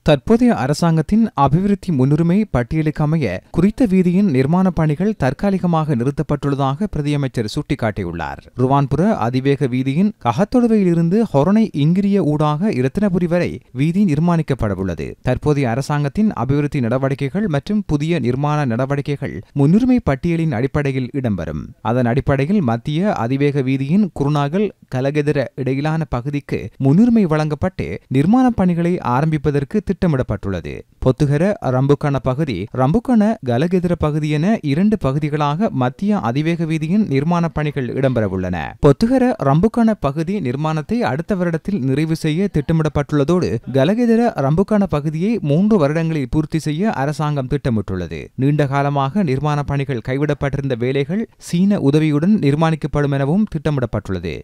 தற்போதைய அரசாங்கத்தின் அபிவிருத்தி முன்னுரிமை பட்டியலுக்கு அமைய குறித்த வீதியின் நிர்மாணப் பணிகள் தற்காலிகமாக நிறுத்தப்பட்டுள்ளதாக பிரதியமைச்சர் சுட்டிக்காட்டியுள்ளார். ருவான்புர அதிவேக வீதியின் கஹத்தொடுவையிலிருந்து ஹொரணை இங்கிரிய ஊடாக இரத்தினபுரி வரை வீதி நிர்மாணிக்கப்படவுள்ளது. தற்போதைய அரசாங்கத்தின் அபிவிருத்தி நடவடிக்கைகள் மற்றும் புதிய நிர்மாண நடவடிக்கைகள் முன்னுரிமை பட்டியலின் அடிப்படையில் இடம்பெறும். அதன் அடிப்படையில் மத்திய அதிவேக வீதியின் குருநாகல் கலகெதர இடையிலான பகுதிக்கு முன்னுரிமை வழங்கப்பட்டு நிர்மாணப் பணிகளை ஆரம்பிப்பதற்கு திட்டமிடப்பட்டுள்ளது. பொத்துகர ரம்புக்கண பகுதி, ரம்புக்கண கலகெதிர பகுதி என இரண்டு பகுதிகளாக மத்திய அதிவேக வீதியின் நிர்மாணப் பணிகள் இடம்பெறவுள்ளன. பொத்துகர ரம்புக்கண பகுதி நிர்மாணத்தை அடுத்த வருடத்தில் நிறைவு செய்ய திட்டமிடப்பட்டுள்ளதோடு கலகெதிர ரம்புக்கண பகுதியை 3 வருடங்களில் பூர்த்தி செய்ய அரசாங்கம் திட்டமிட்டுள்ளது. நீண்ட காலமாக நிர்மாணப் பணிகள் கைவிடப்பட்டிருந்த வேலைகள் சீன உதவியுடன் நிர்மாணிக்கப்படும் எனவும் திட்டமிடப்பட்டுள்ளது.